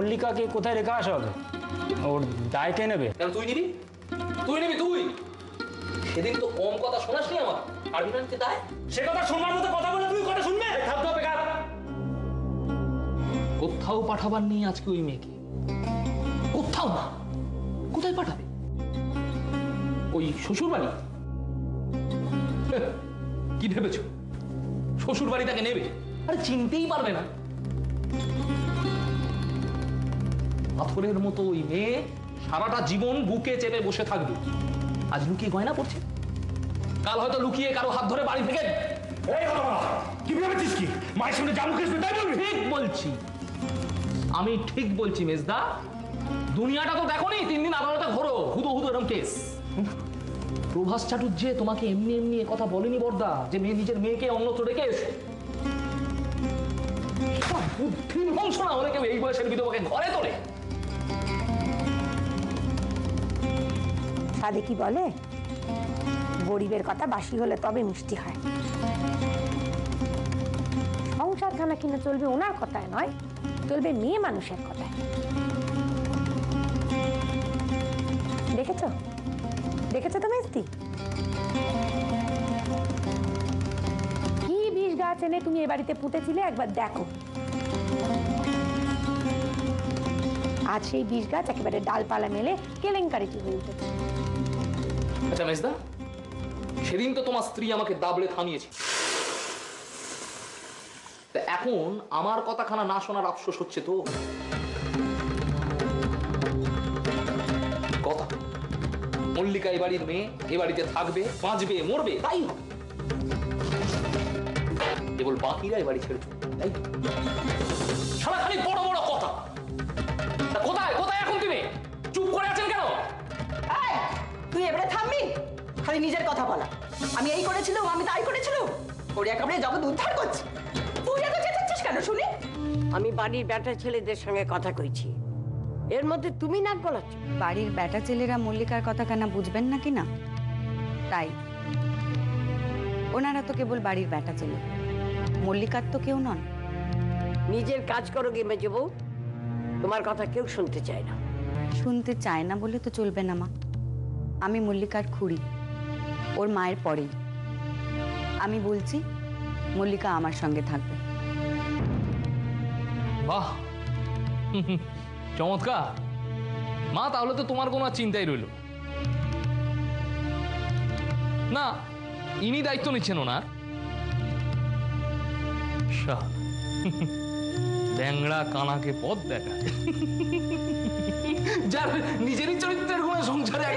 মল্লিকাকে কোথায় রেখে আসা হবে? ওর দায় কে নেবে? তুই নিবি, তুই নিবি, তুই সেদিন তো কম কথা শোনাসনি আমার। আর বিনানকে দায়, সে কথা শোনার মতো কথা বলে তুমি কথা শুনবে? থাকতে হবে কাজ। কোথাও পাঠাবার নেই আজকে ওই মেয়েকে, কোথাও না। কোথায় পাঠাবে? ওই শ্বশুর বাড়ি? কি ভেবেছো শ্বশুর বাড়ি তাকে নেবে? আরে চিনতেই পারবে না। পাথরের মতো ওই মেয়ে সারাটা জীবন বুকে চেপে বসে থাকবে। আজ লুকিয়ে গয়না পড়ছে, কাল হয়তো লুকিয়ে কারো হাত ধরে বাড়ি থেকে। কি ভেবেছিস কি মায়ের সামনে যা মুখে আসবে তাই বলবি? ঠিক বলছি, আমি ঠিক বলছি মেজদা। দুনিয়াটা তো দেখো নি, 3 দিন আদালতে ঘোরো, হুদো হুদো এরকম কেস। প্রভাস চাটুর্যে তোমাকে এমনি এমনি কথা বলেনি বর্দা যে মেয়ে নিজের মেয়েকে অন্যত্র রেখে এসো। বুদ্ধির বংশ না হলে কেউ এই বয়সের বিধবাকে ঘরে তোলে। সাদে কি বলে, গরিবের কথা বাসি হলে তবে মিষ্টি হয়। সংসার খানা কিনে চলবে ওনার কথায় নয়, চলবে মেয়ে মানুষের কথায়। দেখেছো দেখেছো তো মেজদি, কি বিষ গাছ এনে তুমি এ বাড়িতে পুঁতেছিলে একবার দেখো। আজ সেই বিষ গাছ একেবারে ডালপালা মেলে কেলেঙ্কারিটি হয়ে উঠেছে। আচ্ছা মেজদা, সেদিন তো তোমার স্ত্রী আমাকে দাবড়ে থামিয়েছে, এখন আমার কথাখানা না শোনার আফসোস হচ্ছে তো? কথা মল্লিকা এই বাড়ির মেয়ে, এ বাড়িতে থাকবে, বাঁচবে, মরবে, তাই হবে। কেবল বাকিরা এ বাড়ি ছেড়ে চলবে, তাই সারাখানি বড় বড় কথা। কোথায় কোথায় এখন তুমি? চুপ করে আছেন কেন? তুই এবারে থামবি? খালি নিজের কথা বলা, আমি এই করেছিলাম, আমি তাই করেছিলাম, ওরে একেবারে জগৎ উদ্ধার করছি। তুই এত চেঁচাচ্ছিস কেন শুনি? আমি বাড়ির বেটা ছেলেদের সঙ্গে কথা কইছি, এর মধ্যে তুমি নাক গলাচ্ছ। বাড়ির বেটা ছেলেরা মল্লিকার কথা কেন বুঝবেন না কি না? তাই ওনারা তো কেবল বাড়ির বেটা ছেলে, মল্লিকার তো কেউ নন। নিজের কাজ করো গে মেজো বউ, তোমার কথা কেউ শুনতে চায় না। শুনতে চায় না বলে তো চলবে না মা। আমি মল্লিকার খুড়ি, ওর মায়ের পরেই। আমি বলছি মল্লিকা আমার সঙ্গে থাকবে। বাহ, চমৎকার মা। তাহলে তো তোমার কোনো চিন্তাই রইল না, ইনি দায়িত্ব নিচ্ছেন ওনার। ল্যাংড়া কানাকে পথ দেখা, যার নিজেরই চরিত্রের গুণে সংসারে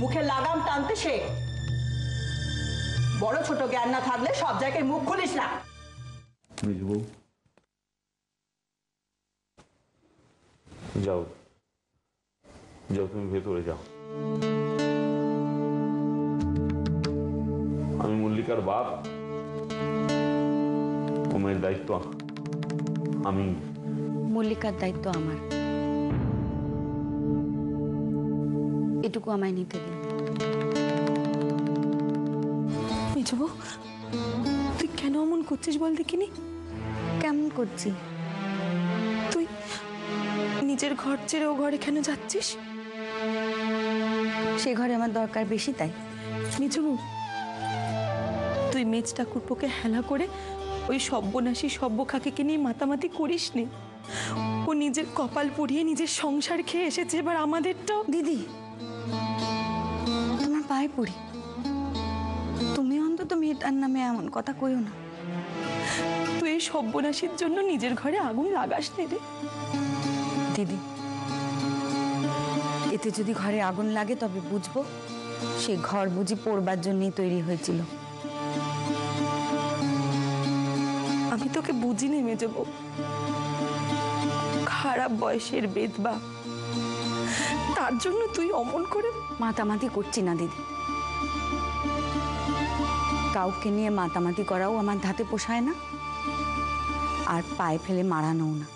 মুখে লাগাম টানতে শেখ। বড় ছোট জ্ঞান না থাকলে সব জায়গায় মুখ খুলিস না। যাও যাও, তুমি ভেতরে যাও। আমি মল্লিকার বাপ, ও মেয়ের দায়িত্ব আমি। মল্লিকার দায়িত্ব আমার, এটুকু আমায় নিতে দিন। মেজবু, তুই কেন এমন করছিস বল দেখিনি? কেমন করছি? তুই নিজের ঘর ছেড়ে ও ঘরে কেন যাচ্ছিস? সে ঘরে আমার দরকার বেশি, তাই। মেজবু, তুই মেজ ঠাকুরপোকে হেলা করে ওই সব্যনাশী সব্যখাকে নিয়ে মাতামাতি করিস নি। ও নিজের কপাল পুড়িয়ে নিজের সংসার খেয়ে এসেছে, এবার আমাদেরটাও। দিদি, তোমার পায়ে পড়ি, তুমি অন্তত মেয়েটার নামে এমন কথা কইও না। তুই এই সব্যনাশীর জন্য নিজের ঘরে আগুন লাগাস নে রে। দিদি, এতে যদি ঘরে আগুন লাগে তবে বুঝবো সে ঘর বুঝি পোড়বার জন্যই তৈরি হয়েছিল। আমি তোকে বুঝি নেমে যাব, খারাপ বয়সের বেদবা, তার জন্য তুই অমন করে মাতামাতি করছি না দিদি, কাউকে নিয়ে মাতামাতি করাও আমার ধাতে পোষায় না, আর পায়ে ফেলে মারানোও না।